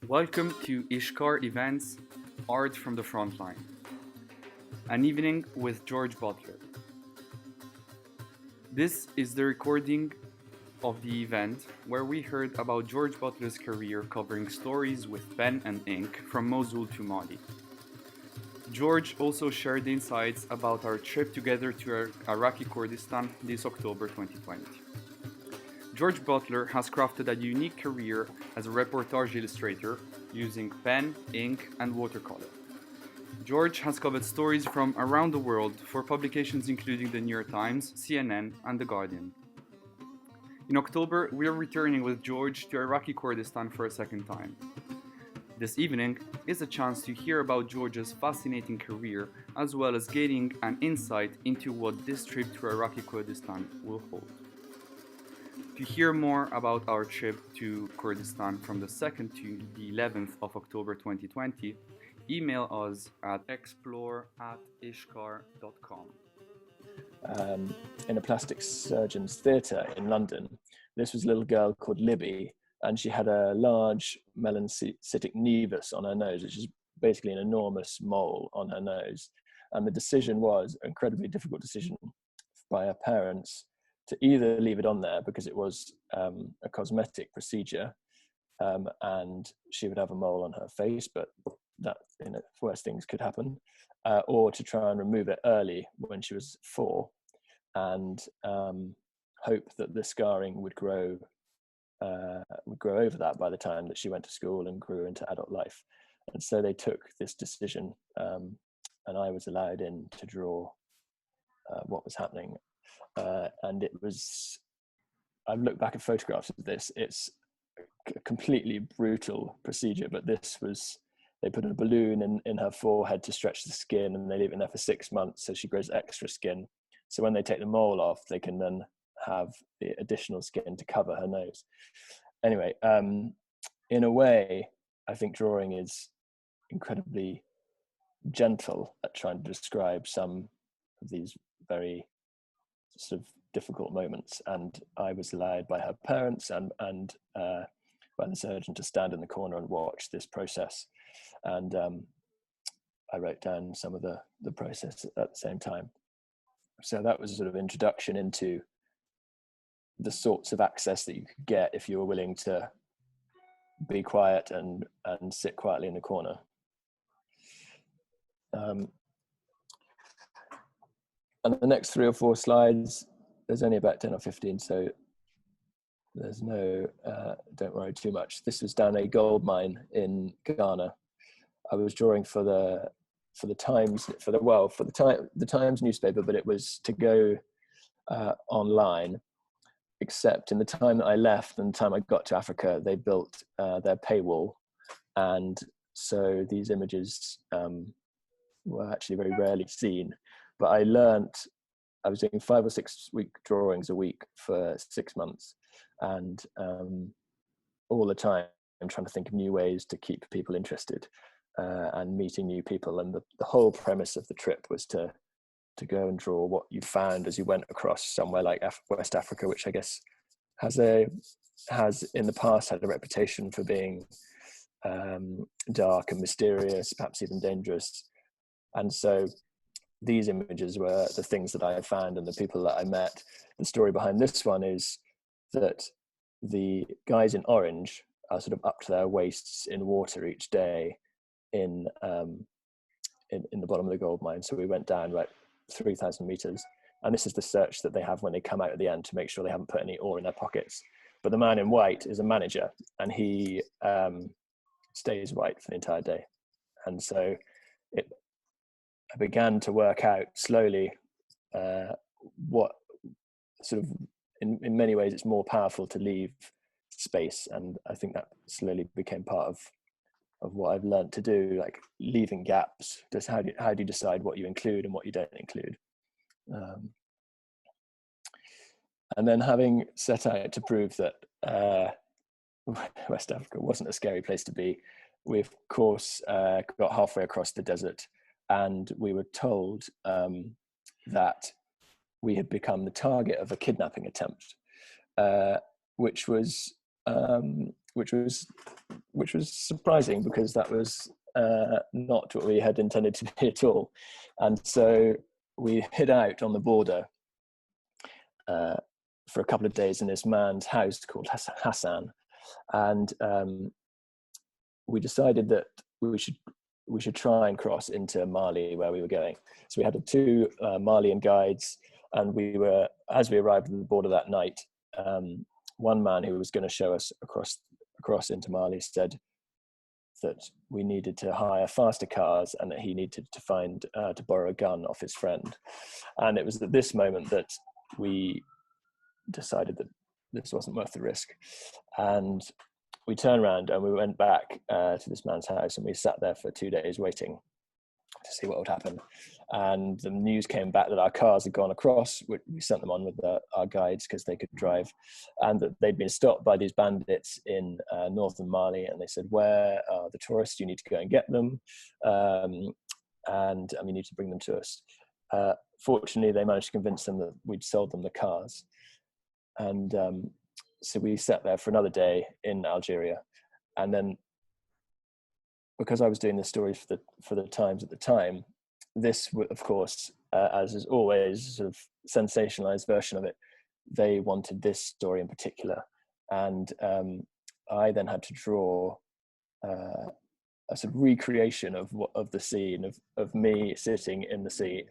Welcome to ISHKAR events Art from the Frontline, an evening with George Butler. This is the recording of the event where we heard about George Butler's career covering stories with pen and ink from Mosul to Mali. George also shared insights about our trip together to Iraqi Kurdistan this October 2020. George Butler has crafted a unique career as a reportage illustrator using pen, ink, and watercolor. George has covered stories from around the world for publications including the New York Times, CNN, and The Guardian. In October, we are returning with George to Iraqi Kurdistan for a second time. This evening is a chance to hear about George's fascinating career as well as gaining an insight into what this trip to Iraqi Kurdistan will hold. To hear more about our trip to Kurdistan from the 2nd to the 11th of October 2020, email us at explore@ishkar.com. In a plastic surgeon's theatre in London. This was a little girl called Libby, and she had a large melanocytic nevus on her nose, which is basically an enormous mole on her nose. And the decision was an incredibly difficult decision by her parents to either leave it on there because it was a cosmetic procedure, and she would have a mole on her face, but that, worse things could happen, or to try and remove it early when she was 4, and hope that the scarring would grow over that by the time that she went to school and grew into adult life. And so they took this decision, and I was allowed in to draw what was happening. And it was, I've looked back at photographs of this, it's a completely brutal procedure, but this was, they put a balloon in her forehead to stretch the skin, and they leave it in there for 6 months so she grows extra skin. So when they take the mole off, they can then have the additional skin to cover her nose. Anyway, in a way, I think drawing is incredibly gentle at trying to describe some of these very sort of difficult moments. And I was allowed by her parents and by the surgeon to stand in the corner and watch this process. And I wrote down some of the process at the same time. So that was a sort of introduction into the sorts of access that you could get if you were willing to be quiet and sit quietly in the corner. And the next 3 or 4 slides, there's only about 10 or 15, so there's no, don't worry too much. This was down a gold mine in Ghana. I was drawing for the Times, the Times newspaper, but it was to go online. Except in the time that I left and the time I got to Africa, they built their paywall, and so these images were actually very rarely seen. But I was doing 5 or 6 week drawings a week for 6 months, and all the time I'm trying to think of new ways to keep people interested and meeting new people. And the whole premise of the trip was to go and draw what you found as you went across somewhere like West Africa, which I guess has in the past had a reputation for being dark and mysterious, perhaps even dangerous. And so these images were the things that I had found and the people that I met. The story behind this one is that the guys in orange are sort of up to their waists in water each day in the bottom of the gold mine. So we went down about 3,000 meters, and this is the search that they have when they come out at the end to make sure they haven't put any ore in their pockets. But the man in white is a manager, and he stays white for the entire day. And so I began to work out slowly what sort of, in many ways, it's more powerful to leave space, and I think that slowly became part of what I've learned to do, like leaving gaps. Just how do you decide what you include and what you don't include? And then, having set out to prove that West Africa wasn't a scary place to be, we of course got halfway across the desert, and we were told that we had become the target of a kidnapping attempt, which was which was surprising because that was not what we had intended to be at all. And so we hid out on the border for a couple of days in this man's house called Hassan, and we decided that we should try and cross into Mali where we were going. So we had two Malian guides, and as we arrived at the border that night, one man who was going to show us across into Mali said that we needed to hire faster cars and that he needed to borrow a gun off his friend. And it was at this moment that we decided that this wasn't worth the risk. And we turned around and we went back to this man's house, and we sat there for 2 days waiting to see what would happen. And the news came back that our cars had gone across. We sent them on with our guides because they could drive, and that they'd been stopped by these bandits in northern Mali, and they said, "Where are the tourists? You need to go and get them, and you need to bring them to us." Fortunately, they managed to convince them that we'd sold them the cars. And so we sat there for another day in Algeria, and then because I was doing the stories for the Times at the time, this, of course, as is always, sort of sensationalized version of it, they wanted this story in particular, and I then had to draw a sort of recreation of the scene of me sitting in the sea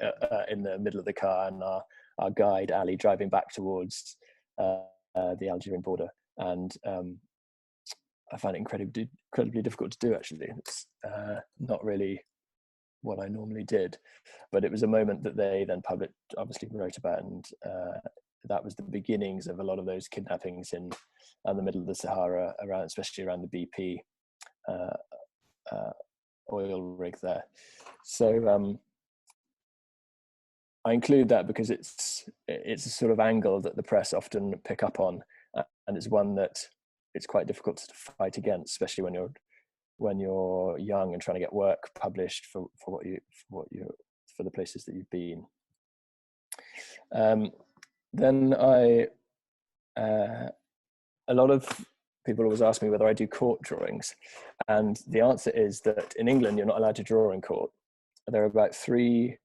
in the middle of the car, and our guide Ali driving back towards the Algerian border. And I found it incredibly difficult to do, actually. It's not really what I normally did, but it was a moment that they then obviously wrote about, and that was the beginnings of a lot of those kidnappings in the middle of the Sahara, especially around the BP oil rig there. So I include that because it's a sort of angle that the press often pick up on, and it's one that it's quite difficult to fight against, especially when you're young and trying to get work published for the places that you've been. Then a lot of people always ask me whether I do court drawings, and the answer is that in England you're not allowed to draw in court. There are about 3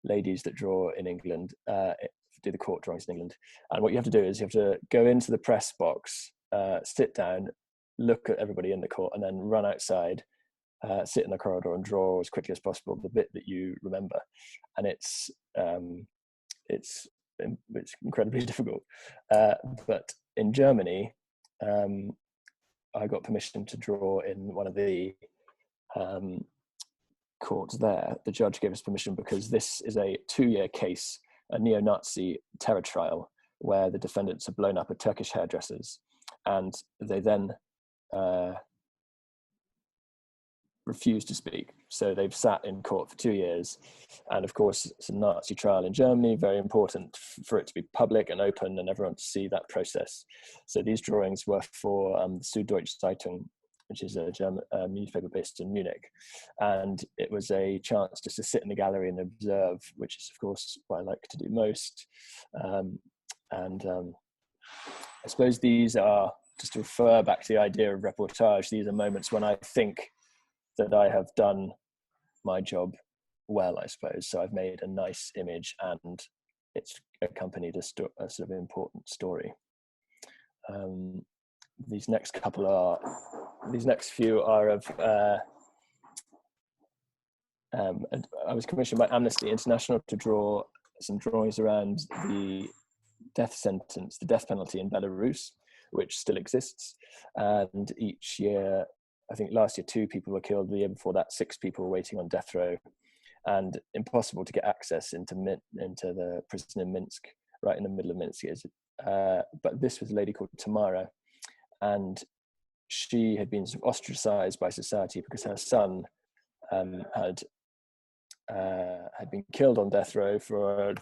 ladies that draw in England, do the court drawings in England, and what you have to do is you have to go into the press box, sit down, look at everybody in the court, and then run outside, sit in the corridor and draw as quickly as possible the bit that you remember. And it's incredibly difficult. But in Germany, I got permission to draw in one of the courts there. The judge gave us permission because this is a 2-year case, a neo-Nazi terror trial, where the defendants have blown up a Turkish hairdresser's, and they then refused to speak. So they've sat in court for 2 years, and of course it's a Nazi trial in Germany, very important for it to be public and open and everyone to see that process. So these drawings were for the Süddeutsche Zeitung, which is a German newspaper based in Munich, and it was a chance just to sit in the gallery and observe, which is of course what I like to do most. I suppose these are, just to refer back to the idea of reportage, these are moments when I think that I have done my job well, I suppose. So I've made a nice image and it's accompanied a sort of important story. These next few are of, I was commissioned by Amnesty International to draw some drawings around the death sentence, the death penalty in Belarus, which still exists. And each year, I think last year 2 people were killed, the year before that 6 people were waiting on death row, and impossible to get access into the prison in Minsk, right in the middle of Minsk. But this was a lady called Tamara, and she had been sort of ostracized by society because her son had been killed on death row for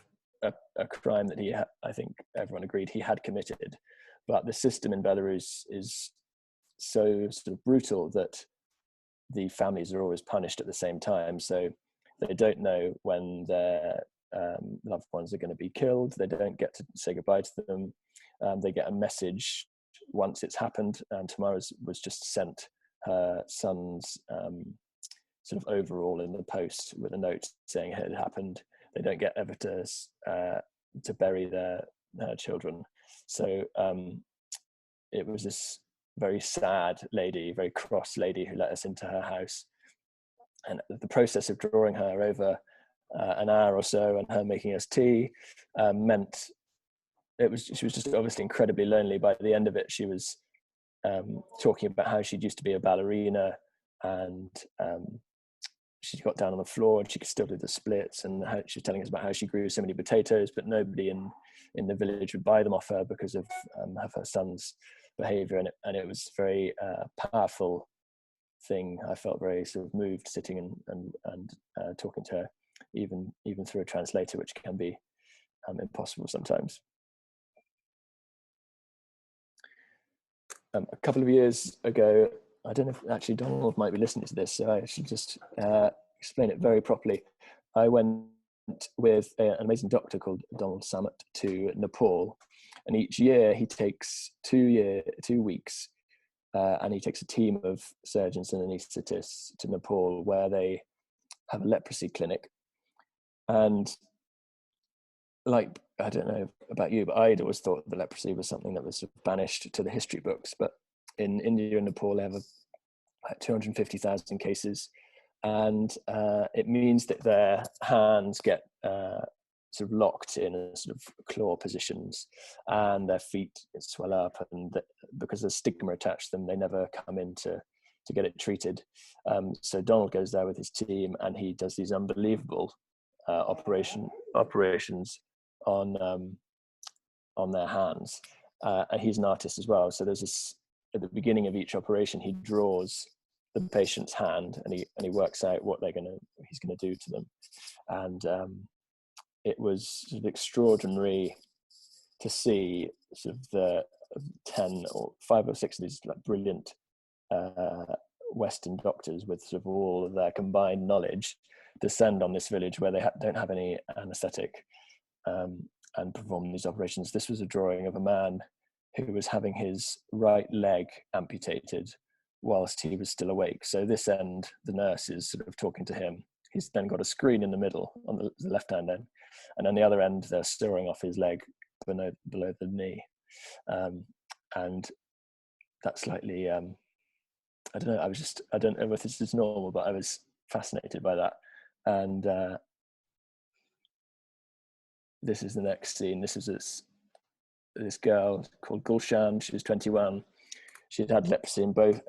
a crime that I think everyone agreed he had committed. But the system in Belarus is so sort of brutal that the families are always punished at the same time. So they don't know when their loved ones are going to be killed. They don't get to say goodbye to them. They get a message once it's happened, and Tamara was just sent her son's sort of overall in the post with a note saying it had happened. They don't get ever to bury their children. So it was this very sad lady, very cross lady, who let us into her house. And the process of drawing her over an hour or so and her making us tea meant she was just obviously incredibly lonely. By the end of it, she was talking about how she'd used to be a ballerina, and she got down on the floor and she could still do the splits, and she was telling us about how she grew so many potatoes, but nobody in the village would buy them off her because of her son's behavior. And it was a very powerful thing. I felt very sort of moved sitting and talking to her, even through a translator, which can be impossible sometimes. A couple of years ago, I don't know if actually Donald might be listening to this, so I should just explain it very properly. I went with an amazing doctor called Donald Samet to Nepal, and each year he takes 2 weeks, and he takes a team of surgeons and anaesthetists to Nepal, where they have a leprosy clinic. And like, I don't know about you, but I'd always thought that leprosy was something that was sort of banished to the history books. But in India and Nepal, they have like 250,000 cases, and it means that their hands get sort of locked in a sort of claw positions, and their feet swell up, and because there's stigma attached to them, they never come in to get it treated. So Donald goes there with his team, and he does these unbelievable operations on their hands, and he's an artist as well. So there's this, at the beginning of each operation, he draws the patient's hand, and he works out what he's gonna do to them. And it was sort of extraordinary to see sort of the 10 or 5 or 6 of these like brilliant Western doctors with sort of all of their combined knowledge descend on this village where they don't have any anesthetic, and perform these operations. This was a drawing of a man who was having his right leg amputated whilst he was still awake. So this end, the nurse is sort of talking to him. He's then got a screen in the middle on the left hand end, and on the other end they're sawing off his leg below the knee. And that's slightly I don't know, I don't know if this is normal, but I was fascinated by that. And this is the next scene. This is this girl called Gulshan. She was 21. She'd had leprosy in both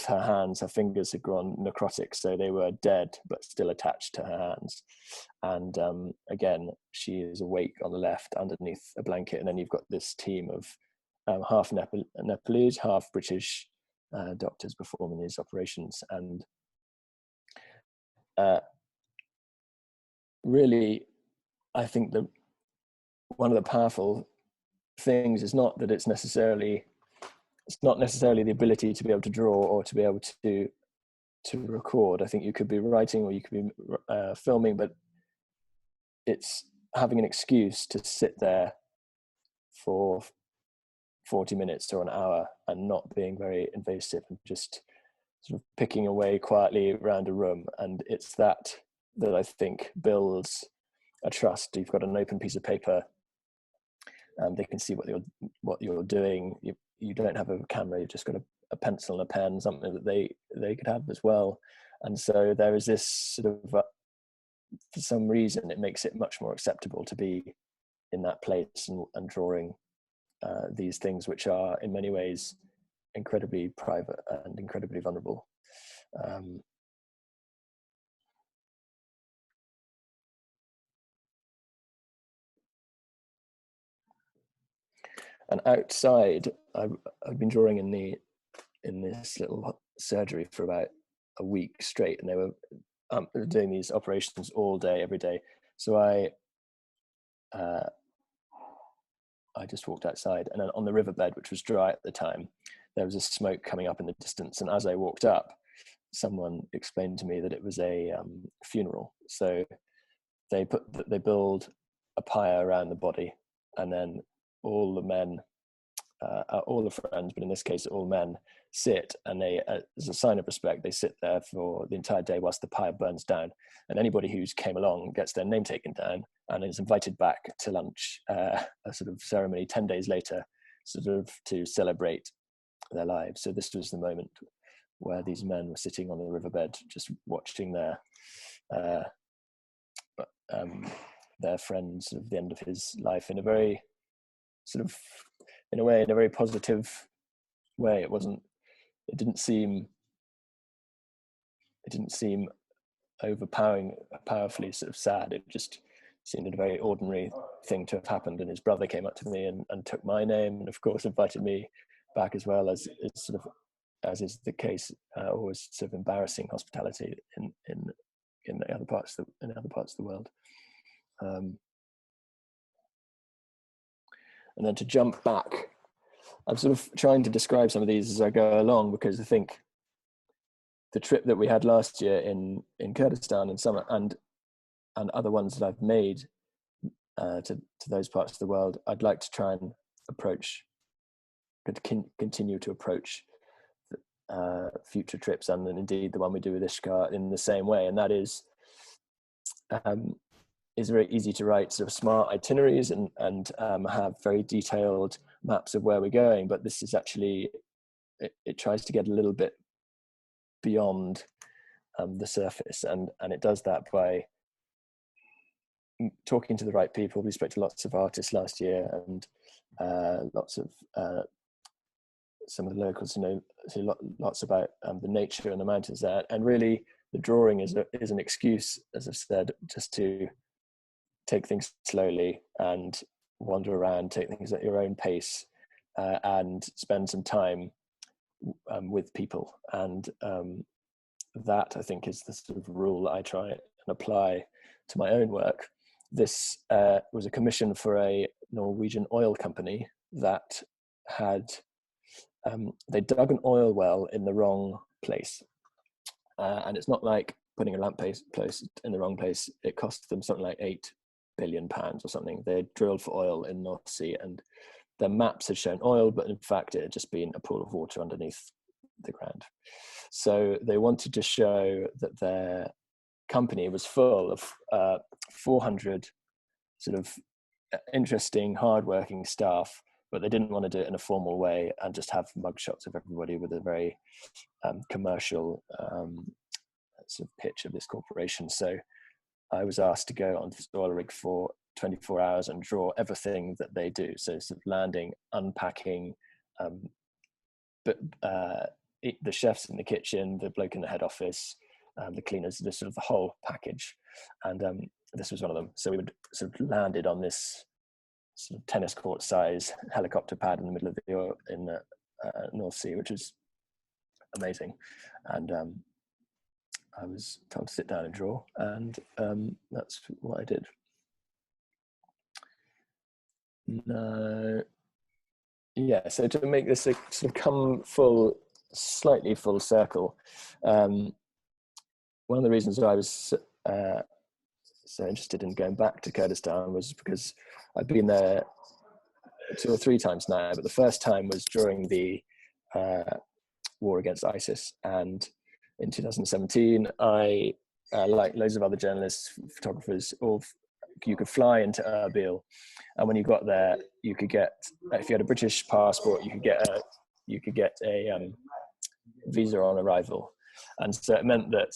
her hands. Her fingers had gone necrotic, so they were dead but still attached to her hands. And again, she is awake on the left underneath a blanket. And then you've got this team of half Nepalese, half British doctors performing these operations. And really, I think that one of the powerful things is not that it's not necessarily the ability to be able to draw or to be able to record. I think you could be writing or you could be filming, but it's having an excuse to sit there for 40 minutes or an hour and not being very invasive and just sort of picking away quietly around a room. And it's that I think builds a trust. You've got an open piece of paper, and they can see what you're doing. You don't have a camera, you've just got a pencil and a pen, something that they could have as well. And so there is this sort of, for some reason, it makes it much more acceptable to be in that place and drawing these things, which are in many ways incredibly private and incredibly vulnerable. And outside, I've been drawing in this little surgery for about a week straight, and they were doing these operations all day, every day. So I just walked outside, and then on the riverbed, which was dry at the time, there was a smoke coming up in the distance. And as I walked up, someone explained to me that it was a funeral. So they build a pyre around the body, and then all the men all the friends, but in this case, all men, sit, and they, as a sign of respect, they sit there for the entire day whilst the pyre burns down. And anybody who's came along gets their name taken down and is invited back to lunch, a sort of ceremony 10 days later, sort of to celebrate their lives. So this was the moment where these men were sitting on the riverbed, just watching their friends at the end of his life in a very sort of, in a way, in a very positive way. It didn't seem powerfully sort of sad. It just seemed a very ordinary thing to have happened. And his brother came up to me and took my name, and of course invited me back as well, as it's sort of, as is the case, always sort of embarrassing hospitality in other parts of the world. And then to jump back, I'm sort of trying to describe some of these as I go along, because I think the trip that we had last year in Kurdistan and summer, and other ones that I've made to those parts of the world, I'd like to try and continue to approach future trips, and indeed the one we do with ISHKAR, in the same way. And that is very easy to write sort of smart itineraries and have very detailed maps of where we're going, but this is actually, it tries to get a little bit beyond the surface, and it does that by talking to the right people. We spoke to lots of artists last year, and lots of some of the locals who know lots about the nature and the mountains there. And really, the drawing is an excuse, as I've said, just to take things slowly and wander around, take things at your own pace, and spend some time with people. And that, I think, is the sort of rule that I try and apply to my own work. This was a commission for a Norwegian oil company that had they dug an oil well in the wrong place, and it's not like putting a lamp post in the wrong place. It cost them something like £8 billion or something. They drilled for oil in North Sea, and their maps had shown oil, but in fact it had just been a pool of water underneath the ground. So they wanted to show that their company was full of 400 sort of interesting, hardworking staff, but they didn't want to do it in a formal way and just have mugshots of everybody with a very commercial sort of pitch of this corporation. So I was asked to go on this oil rig for 24 hours and draw everything that they do. So sort of landing, unpacking, but the chefs in the kitchen, the bloke in the head office, the cleaners, the sort of the whole package. And this was one of them. So we would sort of landed on this sort of tennis court size helicopter pad in the middle of the North Sea, which was amazing. And I was told to sit down and draw, and that's what I did. No, yeah. So to make this a sort of come slightly full circle, one of the reasons I was so interested in going back to Kurdistan was because I've been there 2 or 3 times now, but the first time was during the war against ISIS, and in 2017, I, like loads of other journalists, photographers, you could fly into Erbil, and when you got there, you could get, if you had a British passport, you could get a visa on arrival, and so it meant that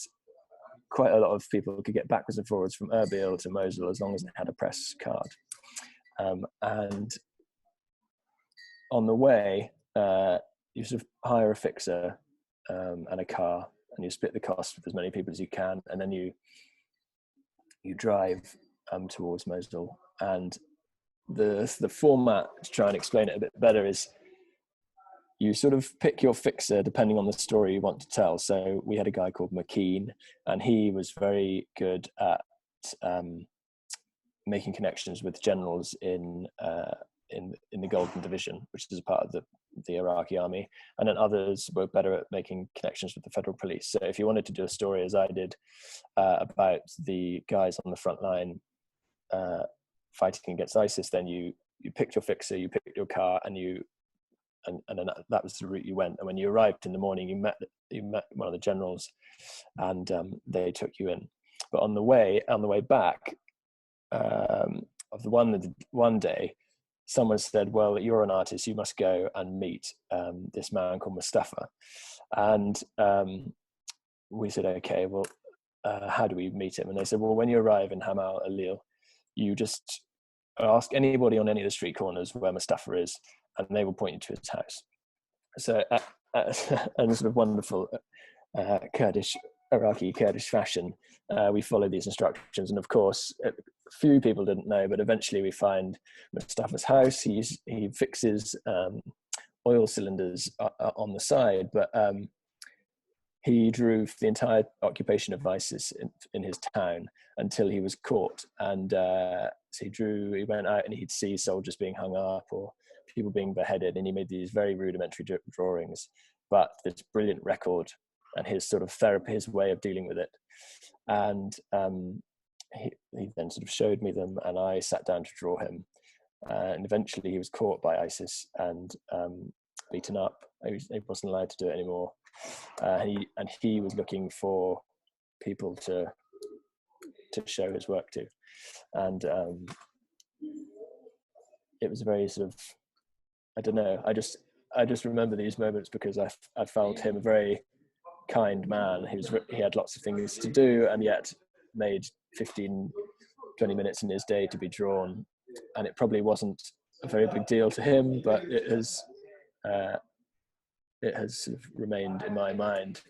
quite a lot of people could get backwards and forwards from Erbil to Mosul as long as they had a press card. And on the way, you sort of hire a fixer and a car, and you split the cost with as many people as you can, and then you drive towards Mosul. And the format, to try and explain it a bit better, is you sort of pick your fixer depending on the story you want to tell. So we had a guy called McKean, and he was very good at making connections with generals in the Golden Division, which is a part of the Iraqi army, and then others were better at making connections with the federal police. So if you wanted to do a story, as I did, about the guys on the front line fighting against ISIS, then you picked your fixer, you picked your car, and you and then that was the route you went. And when you arrived in the morning, you met one of the generals, and they took you in. But on the way back, of the one day, someone said, "Well, you're an artist. You must go and meet this man called Mustafa." And we said, "Okay, well, how do we meet him?" And they said, "Well, when you arrive in Hamal Alil, you just ask anybody on any of the street corners where Mustafa is, and they will point you to his house." So, in a sort of wonderful Iraqi Kurdish fashion, we follow these instructions. And of course, few people didn't know, but eventually we find Mustafa's house. He fixes oil cylinders on the side, but he drove the entire occupation of ISIS in his town until he was caught. And so he went out and he'd see soldiers being hung up or people being beheaded, and he made these very rudimentary drawings, but this brilliant record and his sort of therapy, his way of dealing with it. And he then sort of showed me them, and I sat down to draw him. And eventually he was caught by ISIS and beaten up. He wasn't allowed to do it anymore. He was looking for people to show his work to. And it was a very sort of, I don't know, I just remember these moments because I felt him a very kind man. He had lots of things to do, and yet made 15-20 minutes in his day to be drawn. And it probably wasn't a very big deal to him, but it has sort of remained in my mind.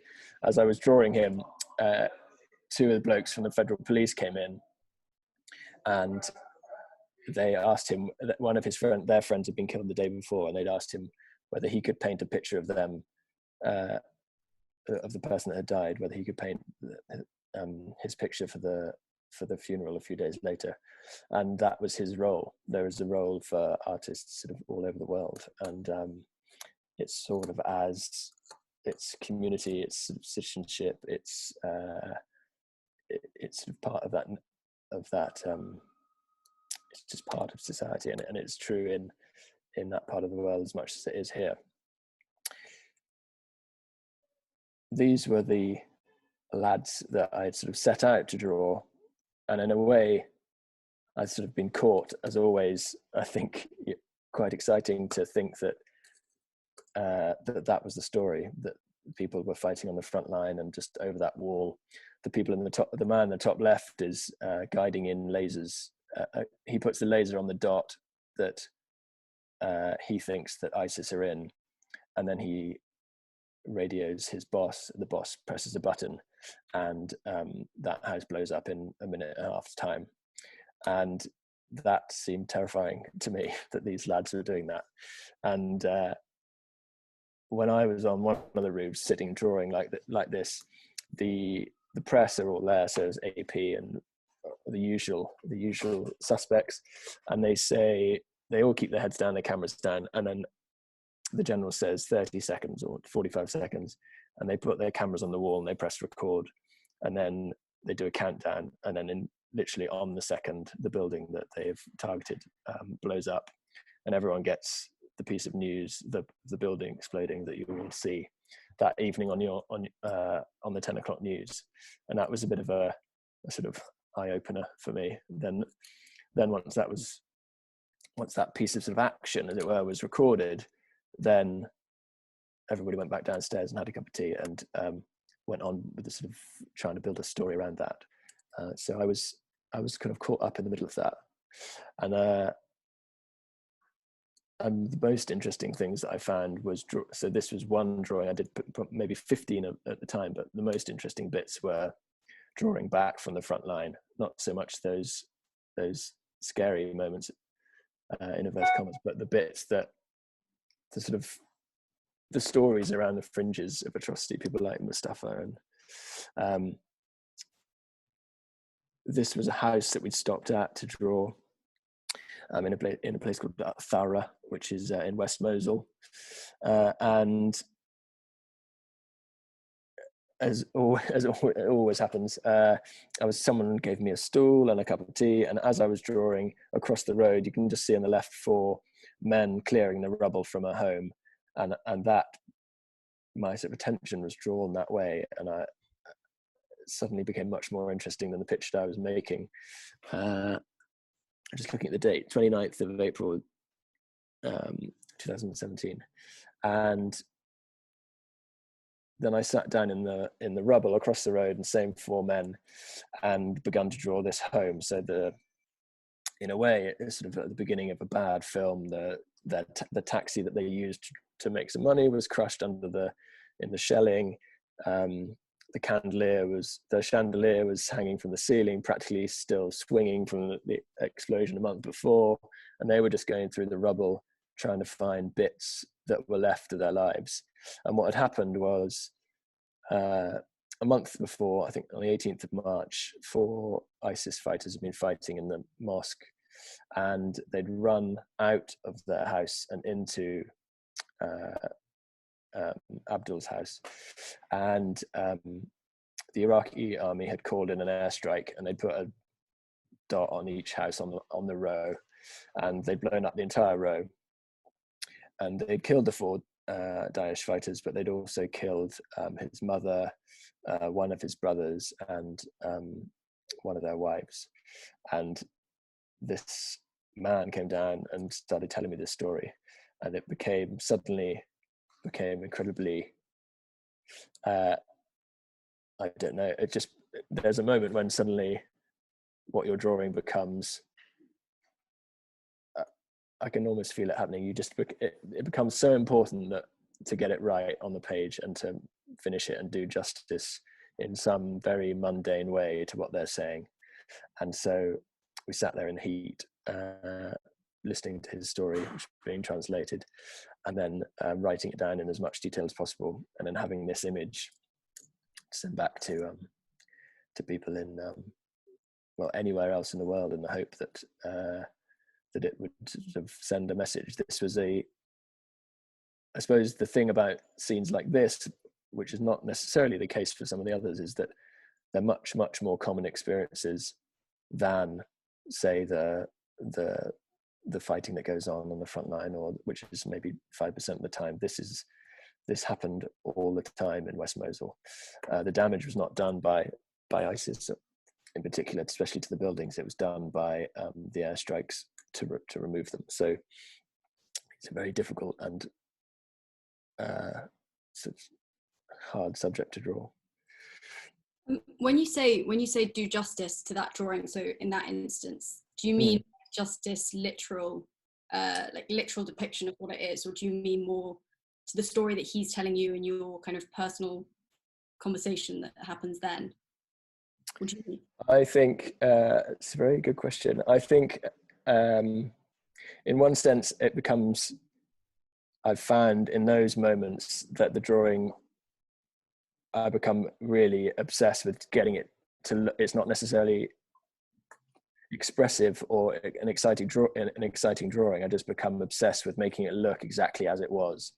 As I was drawing him, two of the blokes from the federal police came in, and they asked him, one of their friends had been killed the day before, and they'd asked him whether he could paint a picture of them, of the person that had died, whether he could paint his picture for the funeral a few days later. And that was his role. There is a role for artists sort of all over the world, and it's sort of as its community, its citizenship, it's sort of part of that it's just part of society, and it's true in that part of the world as much as it is here. These were the lads that I had sort of set out to draw, and in a way I'd sort of been caught, as always. I think quite exciting to think that that was the story, that people were fighting on the front line, and just over that wall, the people in the man in the top left is guiding in lasers. He puts the laser on the dot that he thinks that ISIS are in, and then he radios his boss. The boss presses a button, and that house blows up in a minute and a half's time. And that seemed terrifying to me, that these lads were doing that. And when I was on one of the roofs sitting drawing like this, the press are all there, so there's AP and the usual suspects, and they all keep their heads down, their cameras down, and then the general says 30 seconds or 45 seconds, and they put their cameras on the wall and they press record, and then they do a countdown, and then literally on the second, the building that they've targeted blows up, and everyone gets the piece of news, the building exploding, that you will see that evening on the 10 o'clock news. And that was a bit of a sort of eye opener for me. Then once that piece of sort of action, as it were, was recorded, then everybody went back downstairs and had a cup of tea and went on with the sort of trying to build a story around that. So I was kind of caught up in the middle of that. And the most interesting things that I found was, so this was one drawing, I did maybe 15 at the time, but the most interesting bits were drawing back from the front line, not so much those scary moments, in inverted commas, but the bits that the sort of the stories around the fringes of atrocity, people like Mustafa. And this was a house that we'd stopped at to draw, in a place called Thara, which is in West Mosul. And as it always happens, someone gave me a stool and a cup of tea, and as I was drawing across the road, you can just see on the left 4 men clearing the rubble from a home, and that my sort of attention was drawn that way, and I suddenly became much more interesting than the pitch that I was making. Just looking at the date, 29th of April, 2017, and then I sat down in the rubble across the road, and same four men, and begun to draw this home. So in a way, it's sort of at the beginning of a bad film. The taxi that they used to make some money was crushed in the shelling. The chandelier was hanging from the ceiling, practically still swinging from the explosion a month before, and they were just going through the rubble trying to find bits that were left of their lives. And what had happened was, a month before, I think on the 18th of March, 4 ISIS fighters had been fighting in the mosque, and they'd run out of their house and into Abdul's house, and the Iraqi army had called in an airstrike, and they'd put a dot on each house on the row, and they'd blown up the entire row, and they'd killed the 4 Daesh fighters, but they'd also killed his mother, one of his brothers, and one of their wives. And this man came down and started telling me this story, and it became incredibly, I don't know, there's a moment when suddenly what you're drawing becomes, I can almost feel it happening. It becomes so important that to get it right on the page and to finish it and do justice in some very mundane way to what they're saying. And so we sat there in heat, listening to his story, which was being translated, and then writing it down in as much detail as possible, and then having this image to send back to people in anywhere else in the world, in the hope that it would sort of send a message. This was I suppose the thing about scenes like this, which is not necessarily the case for some of the others, is that they're much, much more common experiences than, say, the fighting that goes on the front line, or which is maybe 5% of the time. This happened all the time in West Mosul. The damage was not done by ISIS in particular, especially to the buildings. It was done by the airstrikes to remove them. So it's a very difficult and sort of hard subject to draw. When you say do justice to that drawing, so in that instance, do you mean justice literal, like literal depiction of what it is, or do you mean more to the story that he's telling you and your kind of personal conversation that happens then? What do you mean? I think it's a very good question. I think in one sense it becomes, I've found in those moments that the drawing, I become really obsessed with getting it to, it's not necessarily expressive or an exciting drawing. I just become obsessed with making it look exactly as it was,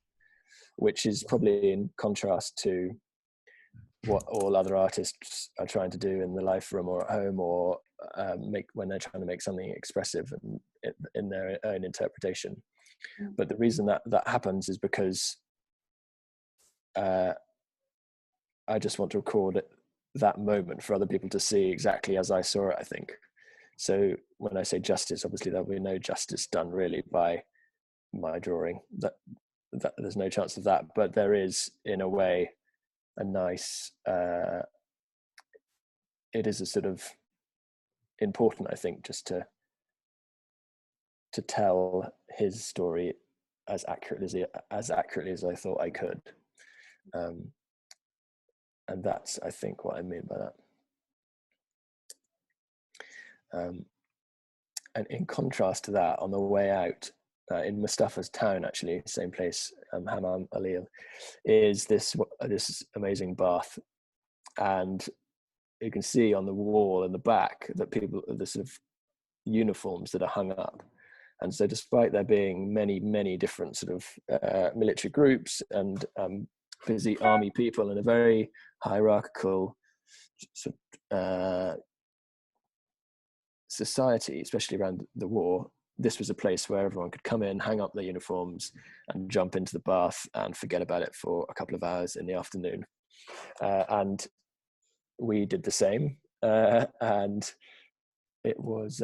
which is probably in contrast to what all other artists are trying to do in the life room or at home, or when they're trying to make something expressive and in their own interpretation. But the reason that happens is because I just want to record that moment for other people to see exactly as I saw it, I think. So when I say justice, obviously there'll be no justice done really by my drawing. That there's no chance of that, but there is, in a way, a nice, it is a sort of important, I think, just to tell his story as accurately as I thought I could. And that's, I think, what I mean by that. And in contrast to that, on the way out, in Mustafa's town, actually, same place, Hammam Alil, is this amazing bath. And you can see on the wall in the back that the sort of uniforms that are hung up. And so despite there being many, many different sort of military groups and busy army people in a very hierarchical sort of, society, especially around the war, this was a place where everyone could come in, hang up their uniforms, and jump into the bath and forget about it for a couple of hours in the afternoon. And we did the same. And it was,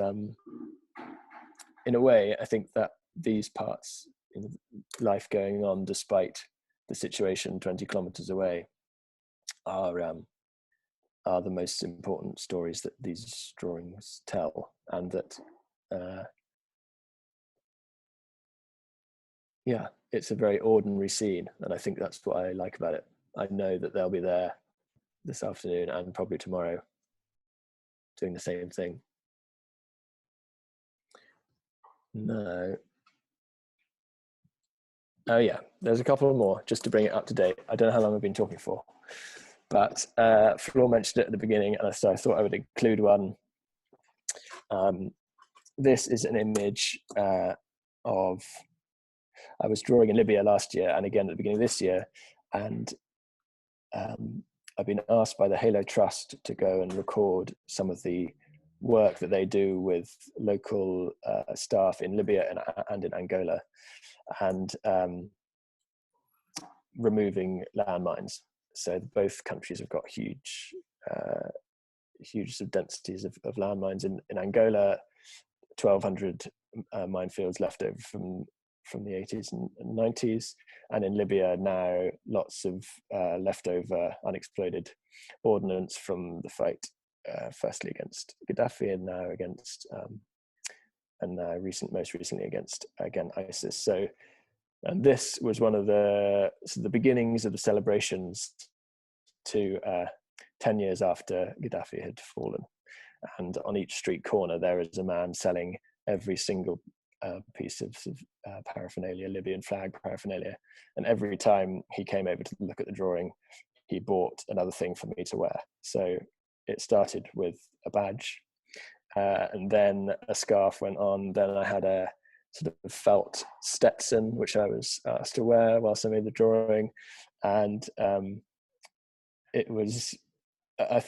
in a way, I think that these parts in life going on, despite the situation 20 kilometers away, are the most important stories that these drawings tell, and that yeah, it's a very ordinary scene, and I think that's what I like about it. I know that they'll be there this afternoon and probably tomorrow doing the same thing. No. Oh yeah, there's a couple more just to bring it up to date. I don't know how long I've been talking for, but Flor mentioned it at the beginning, and so I thought I would include one. This is an image of, I was drawing in Libya last year and again at the beginning of this year, and I've been asked by the Halo Trust to go and record some of the work that they do with local staff in Libya and in Angola, and removing landmines. So both countries have got huge densities of landmines. In Angola, 1,200 minefields left over from the 80s and 90s, and in Libya now lots of leftover unexploded ordnance from the fight, firstly against Gaddafi and now against most recently against ISIS. So, and this was one of the beginnings of the celebrations to 10 years after Gaddafi had fallen. And on each street corner, there is a man selling every single piece of paraphernalia, Libyan flag paraphernalia. And every time he came over to look at the drawing, he bought another thing for me to wear. So it started with a badge, and then a scarf went on. Then I had a sort of felt Stetson, which I was asked to wear whilst I made the drawing. And it was, I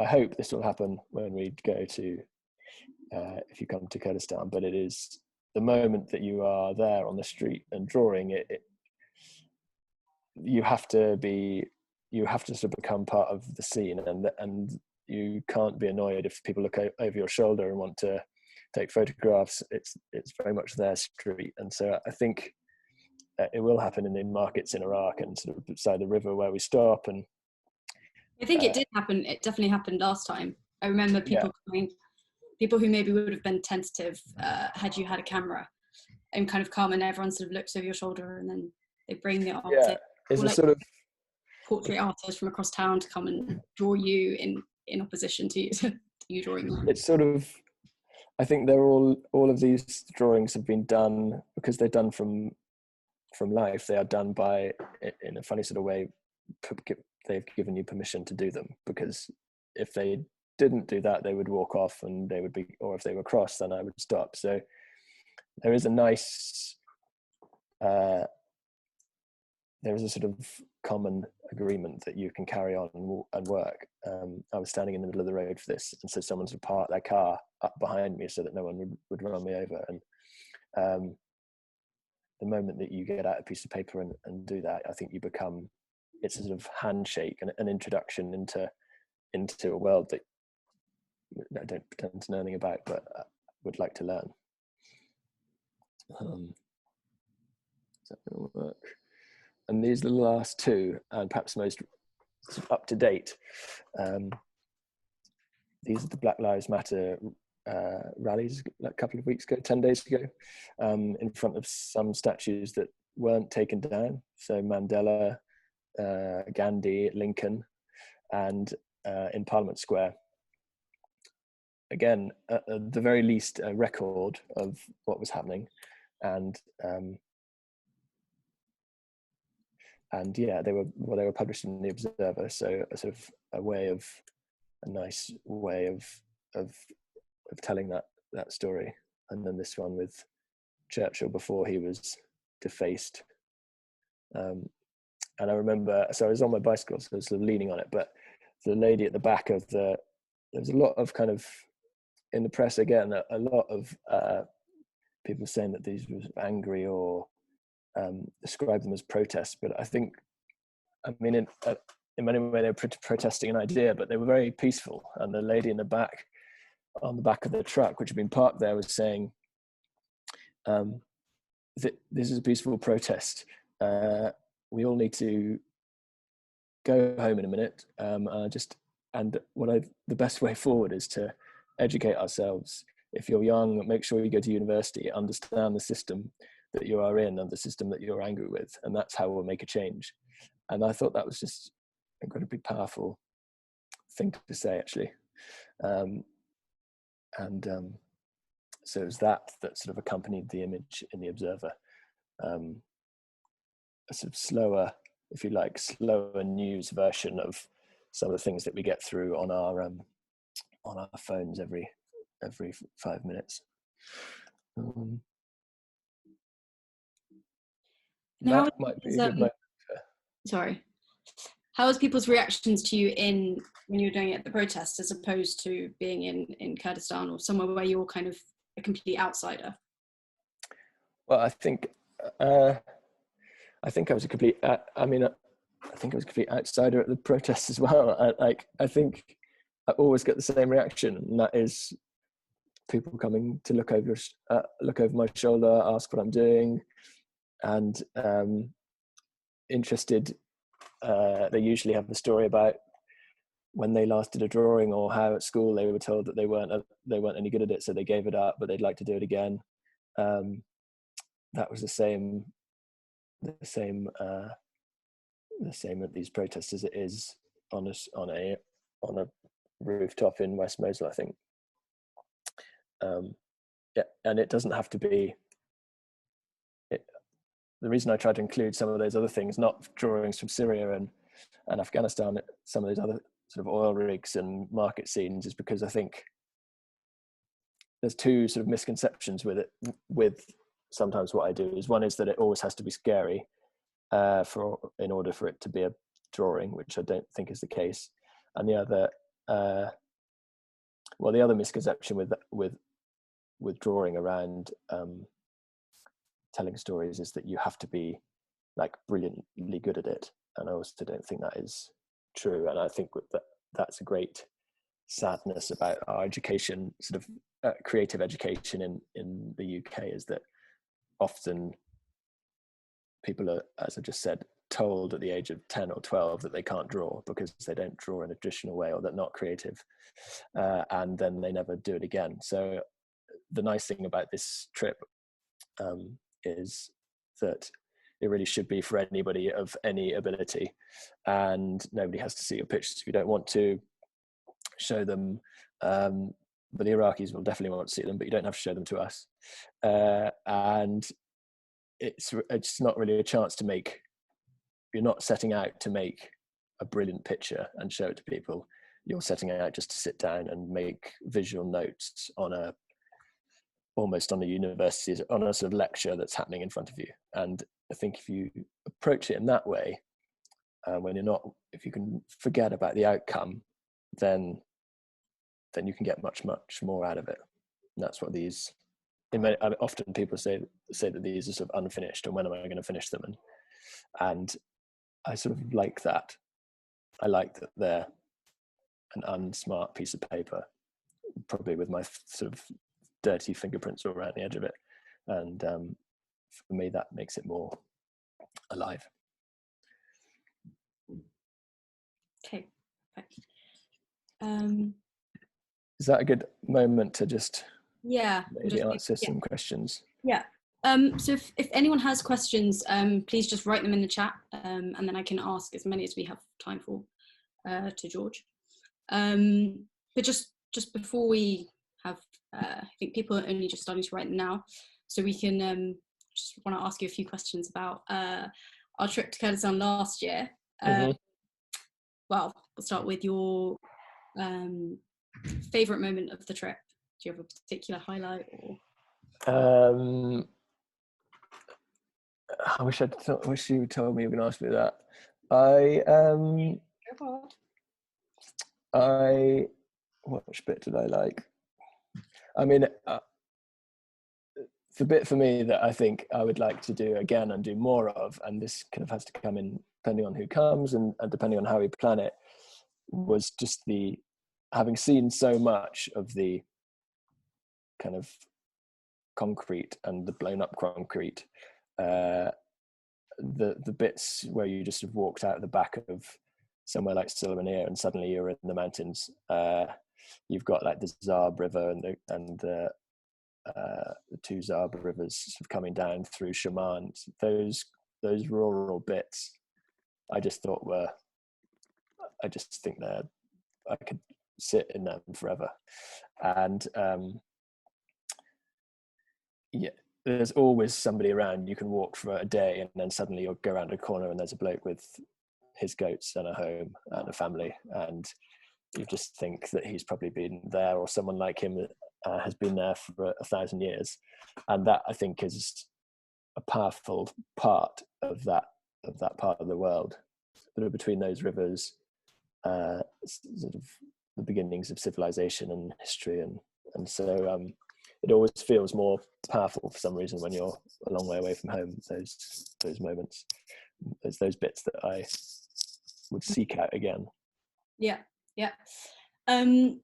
hope this will happen when we go to, if you come to Kurdistan, but it is the moment that you are there on the street and drawing it, you have to sort of become part of the scene, and you can't be annoyed if people look over your shoulder and want to take photographs. It's very much their street. And so I think it will happen in the markets in Iraq and sort of beside the river where we stop. And I think it did happen. It definitely happened last time. I remember people coming, people who maybe would have been tentative had you had a camera, and kind of come, and everyone sort of looks over your shoulder, and then they bring the artist, it's or a like sort of portrait artist from across town to come and draw you in opposition to you, to you drawing them. It's sort of, I think they're all of these drawings have been done because they're done from life. They are done by, in a funny sort of way, they've given you permission to do them, because if they didn't do that, they would walk off and they would be, or if they were cross, then I would stop. So there is a nice, there is a sort of common agreement that you can carry on and work. I was standing in the middle of the road for this, and so someone sort of parked their car up behind me so that no one would run me over. And the moment that you get out a piece of paper and do that, I think you become, it's a sort of handshake and an introduction into a world that I don't pretend to know anything about, but would like to learn. Is that going to work? And these are the last two, and perhaps most up to date. These are the Black Lives Matter rallies a couple of weeks ago, 10 days ago, in front of some statues that weren't taken down. So Mandela, Gandhi, Lincoln, and in Parliament Square. Again, at the very least, a record of what was happening. And yeah, they were published in the Observer, so a sort of a nice way of telling that story. And then this one with Churchill before he was defaced. And I remember, so I was on my bicycle, so I was sort of leaning on it, but the lady at the back of there was a lot of kind of, in the press again, a lot of people saying that these were angry or describe them as protests. But I think, I mean, in many ways they were protesting an idea, but they were very peaceful. And the lady in the back, on the back of the truck, which had been parked there, was saying, this is a peaceful protest. We all need to go home in a minute. The best way forward is to educate ourselves. If you're young, make sure you go to university, understand the system that you are in and the system that you're angry with, and that's how we'll make a change. And I thought that was just an incredibly powerful thing to say, actually. So it was that sort of accompanied the image in the Observer. A sort of slower, if you like, slower news version of some of the things that we get through on our phones every 5 minutes. That might be a good moment. Sorry. How was people's reactions to you when you were doing it at the protest, as opposed to being in Kurdistan or somewhere where you're kind of a complete outsider? Well, I think I was a complete. I think I was a complete outsider at the protests as well. I think I always get the same reaction, and that is people coming to look over my shoulder, ask what I'm doing, and interested. They usually have the story about when they last did a drawing, or how at school they were told that they weren't any good at it, so they gave it up, but they'd like to do it again. That was the same at these protests as it is on a rooftop in West Mosul, I think. And it doesn't have to be. The reason I try to include some of those other things, not drawings from Syria and Afghanistan, some of those other sort of oil rigs and market scenes, is because I think there's two sort of misconceptions with it. With sometimes what I do is, one is that it always has to be scary in order for it to be a drawing, which I don't think is the case. And the other, the other misconception with drawing around telling stories is that you have to be like brilliantly good at it, and I also don't think that is true. And I think that's a great sadness about our education, sort of creative education in the UK, is that often people are, as I just said, told at the age of 10 or 12 that they can't draw because they don't draw in a traditional way, or they're not creative, and then they never do it again. So the nice thing about this trip is that it really should be for anybody of any ability, and nobody has to see your pictures if you don't want to show them. But the Iraqis will definitely want to see them, but you don't have to show them to us. And it's not really a chance to make. You're not setting out to make a brilliant picture and show it to people. You're setting out just to sit down and make visual notes almost on a university, on a sort of lecture that's happening in front of you. And I think if you approach it in that way, if you can forget about the outcome, then you can get much more out of it. And that's what these. Often people say that these are sort of unfinished, and when am I going to finish them? And I sort of like that. I like that they're an unsmart piece of paper, probably with my sort of dirty fingerprints all around the edge of it. And for me, that makes it more alive. Okay. Is that a good moment to just maybe answer some questions? Yeah. So if anyone has questions, please just write them in the chat, and then I can ask as many as we have time for to George. But just before we have, I think people are only just starting to write them now, so we can just want to ask you a few questions about our trip to Kurdistan last year. Well, we'll start with your favorite moment of the trip. Do you have a particular highlight? Or? I wish you told me you were going to ask me that. Which bit did I like? I mean, the bit for me that I think I would like to do again and do more of, and this kind of has to come in depending on who comes and depending on how we plan it, was just having seen so much of the kind of concrete and the blown up concrete, the bits where you just have walked out the back of somewhere like Silvermere and suddenly you're in the mountains. You've got like the Zarb River and the two Zarb rivers sort of coming down through Shaman. Those rural bits, I just think I could sit in them forever. And yeah, there's always somebody around. You can walk for a day and then suddenly you'll go around a corner and there's a bloke with his goats and a home and a family, and you just think that he's probably been there, or someone like him has been there for 1,000 years. And that, I think, is a powerful part of that part of the world. Between those rivers, sort of the beginnings of civilization and history, and so it always feels more powerful for some reason when you're a long way away from home. Those moments, there's those bits that I would seek out again. Yeah. So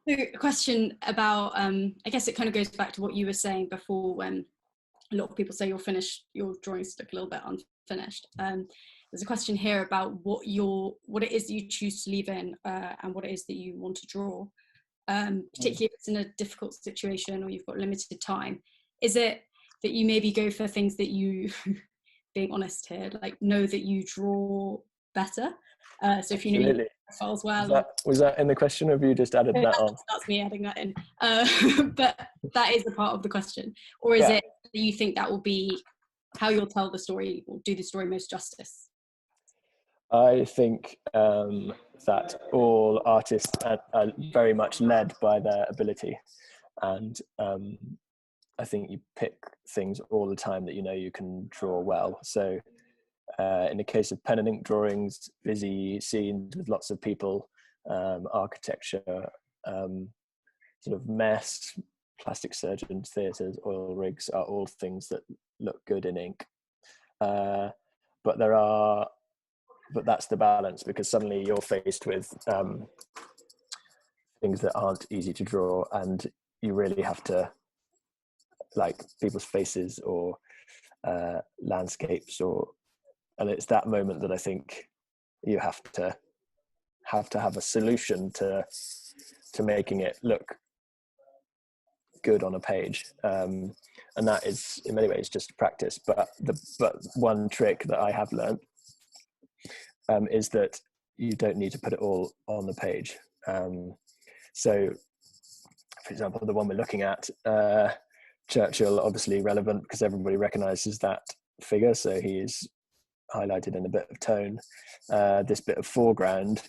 a question about, I guess it kind of goes back to what you were saying before, when a lot of people say your drawings look a little bit unfinished. There's a question here about what it is that you choose to leave in, and what it is that you want to draw, particularly if it's in a difficult situation or you've got limited time. Is it that you maybe go for things that you, being honest here, like know that you draw better? So if you know you as well. Was that in the question, or have you just added that on? That's me adding that in. But that is a part of the question. Or is it that you think that will be how you'll tell the story or do the story most justice? I think that all artists are very much led by their ability, and I think you pick things all the time that you know you can draw well. So in the case of pen and ink drawings, busy scenes with lots of people, architecture, sort of mess, plastic surgeons, theatres, oil rigs are all things that look good in ink. But that's the balance, because suddenly you're faced with things that aren't easy to draw, and you really have to, like people's faces or landscapes, and it's that moment that I think you have to have a solution to making it look good on a page, and that is in many ways just practice. But one trick that I have learned is that you don't need to put it all on the page. So, for example, the one we're looking at, Churchill, obviously relevant because everybody recognises that figure, so he is highlighted in a bit of tone. This bit of foreground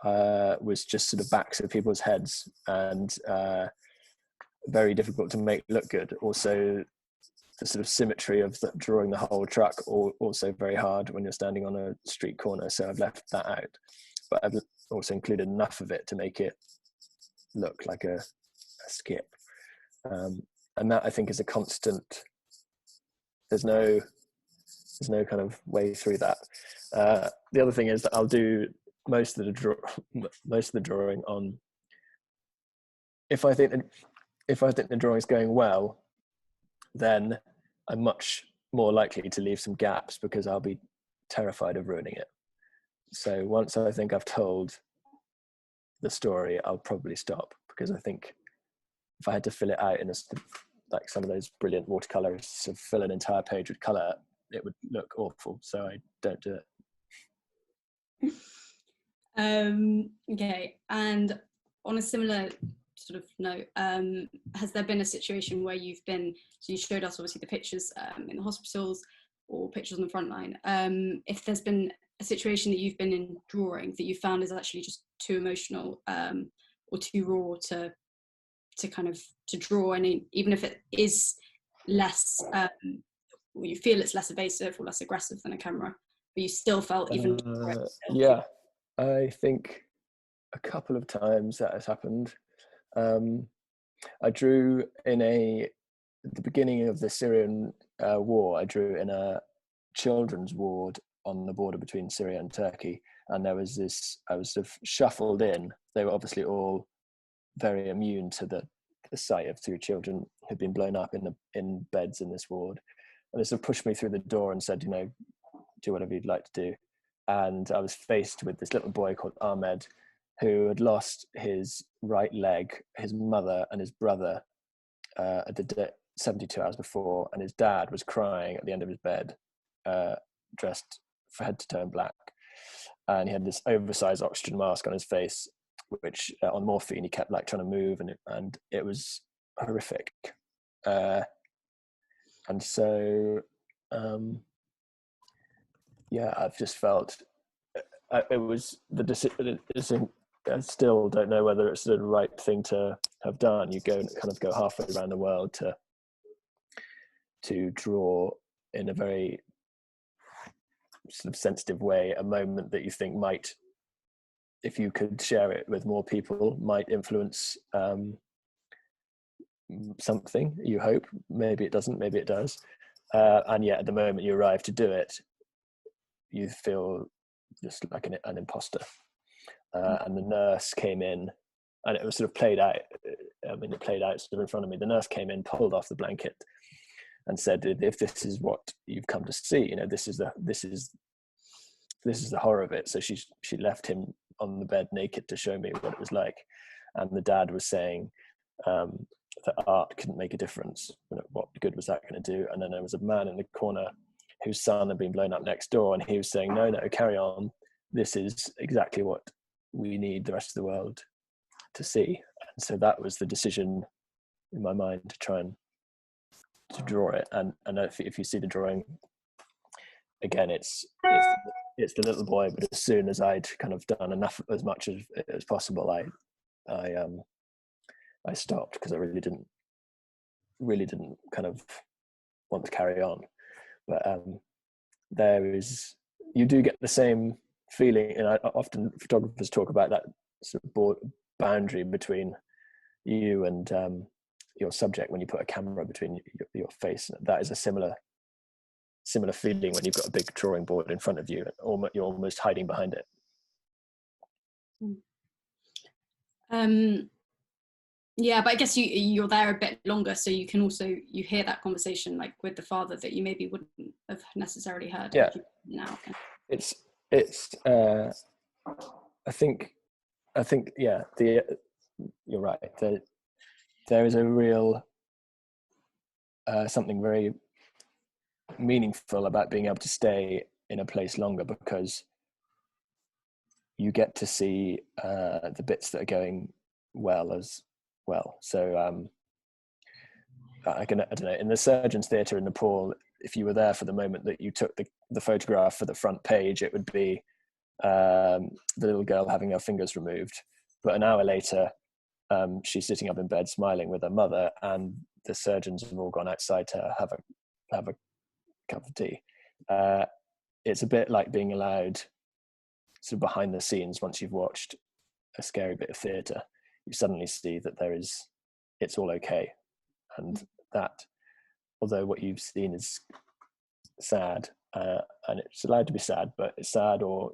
was just sort of backs of people's heads, and very difficult to make look good. Also, the sort of symmetry of drawing the whole truck, also very hard when you're standing on a street corner, so I've left that out. But I've also included enough of it to make it look like a skip. And that, I think, is a constant. There's no kind of way through that. The other thing is that I'll do most of the drawing on, if I think the drawing is going well, then I'm much more likely to leave some gaps because I'll be terrified of ruining it. So once I think I've told the story, I'll probably stop, because I think if I had to fill it out in like some of those brilliant watercolors, to fill an entire page with color, it would look awful. So I don't do it. Okay, and on a similar sort of note, has there been a situation where you've been, so you showed us obviously the pictures in the hospitals or pictures on the front line, if there's been a situation that you've been in drawing that you found is actually just too emotional or too raw to kind of to draw, and even if it is less, or you feel it's less evasive or less aggressive than a camera, but you still felt even yeah, I think a couple of times that has happened. I drew at the beginning of the Syrian war. I drew in a children's ward on the border between Syria and Turkey, and there was this. I was sort of shuffled in. They were obviously all very immune to the sight of 2 children who'd been blown up in beds in this ward, and they sort of pushed me through the door and said, do whatever you'd like to do. And I was faced with this little boy called Ahmed, who had lost his right leg, his mother and his brother at the 72 hours before, and his dad was crying at the end of his bed, dressed from head to toe in black, and he had this oversized oxygen mask on his face, which on morphine he kept like trying to move, and it was horrific. And so I've just felt it was the decision. I still don't know whether it's the right thing to have done. You go halfway around the world to draw in a very sort of sensitive way a moment that you think might, if you could share it with more people, might influence something. You hope. Maybe it doesn't, maybe it does, and yet at the moment you arrive to do it, you feel just like an imposter. And the nurse came in, and it was sort of played out. It played out sort of in front of me. The nurse came in, pulled off the blanket, and said, "If this is what you've come to see, this is the horror of it." So she left him on the bed naked to show me what it was like. And the dad was saying that art couldn't make a difference. What good was that going to do? And then there was a man in the corner whose son had been blown up next door, and he was saying, "No, carry on. This is exactly what we need the rest of the world to see." And so that was the decision in my mind to try and to draw it. And if you see the drawing again, it's the little boy, but as soon as I'd kind of done as much as possible, I stopped, because I really didn't kind of want to carry on. But you do get the same feeling, and often photographers talk about that sort of boundary between you and your subject when you put a camera between your face. That is a similar feeling when you've got a big drawing board in front of you, and you're almost hiding behind it. Yeah, but I guess you're there a bit longer, so you can also hear that conversation like with the father that you maybe wouldn't have necessarily heard. Yeah, now. It's I think yeah, you're right. There is a real something very meaningful about being able to stay in a place longer, because you get to see the bits that are going well as well. So I don't know, in the Surgeons Theatre in Nepal, if you were there for the moment that you took the photograph for the front page, it would be the little girl having her fingers removed, but an hour later she's sitting up in bed smiling with her mother, and the surgeons have all gone outside to have a cup of tea. It's a bit like being allowed sort of behind the scenes. Once you've watched a scary bit of theatre, you suddenly see that it's all okay, and that although what you've seen is sad, and it's allowed to be sad, but it's sad or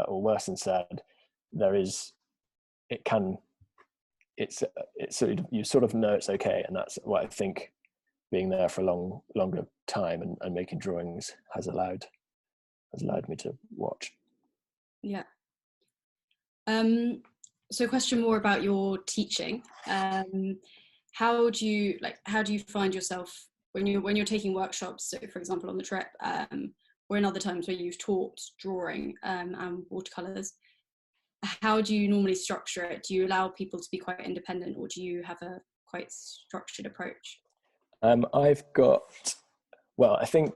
worse than sad, it's sort of, you sort of know it's okay. And that's what I think being there for a longer time and making drawings has allowed me to watch. Yeah. So a question more about your teaching. How do you find yourself when you're taking workshops, so for example on the trip, or in other times where you've taught drawing and watercolors? How do you normally structure it? Do you allow people to be quite independent, or do you have a quite structured approach? I think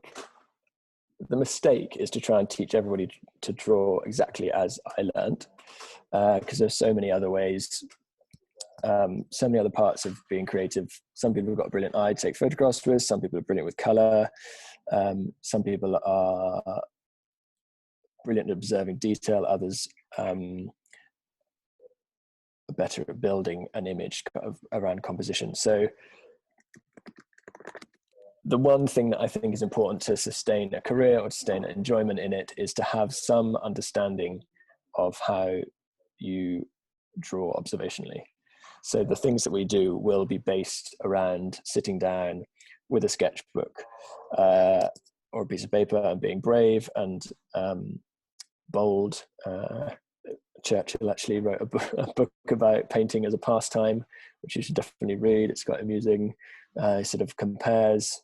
the mistake is to try and teach everybody to draw exactly as I learned, because there's so many other ways, so many other parts of being creative. Some people have got a brilliant eye to take photographs with, some people are brilliant with color, some people are brilliant at observing detail, others better at building an image around composition. So the one thing that I think is important to sustain a career or to sustain enjoyment in it is to have some understanding of how you draw observationally. So the things that we do will be based around sitting down with a sketchbook or a piece of paper and being brave and bold. Churchill actually wrote a book about painting as a pastime, which you should definitely read. It's quite amusing. He sort of compares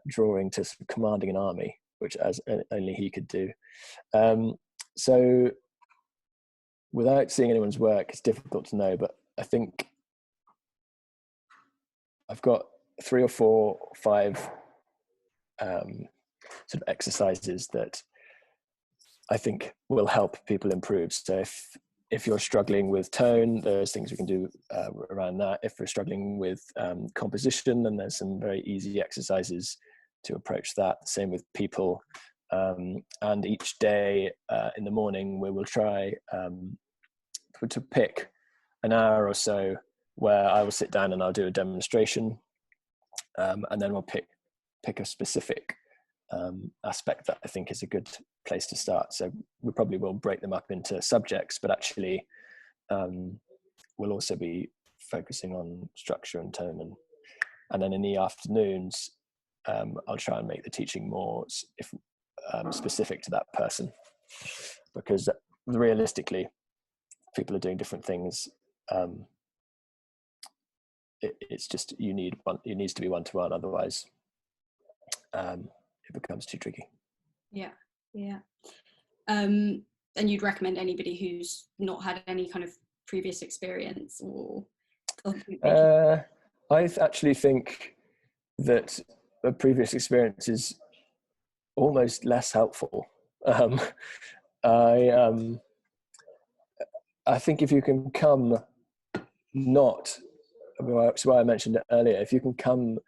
drawing to sort of commanding an army, which as only he could do. So without seeing anyone's work, it's difficult to know, but I think I've got 3 or 4 or 5 sort of exercises that I think will help people improve. So if you're struggling with tone, there's things we can do around that. If we're struggling with composition, then there's some very easy exercises to approach that. Same with people. And each day in the morning, we will try to pick an hour or so where I will sit down and I'll do a demonstration. And then we'll pick a specific aspect that I think is a good place to start. So we probably will break them up into subjects, but actually we'll also be focusing on structure and tone. And then in the afternoons, I'll try and make the teaching more specific to that person, because realistically, people are doing different things. It's just it needs to be one-to-one, otherwise it becomes too tricky. Yeah. And you'd recommend anybody who's not had any kind of previous experience or? I actually think that a previous experience is almost less helpful. I think if you can come that's why I mentioned it earlier, if you can come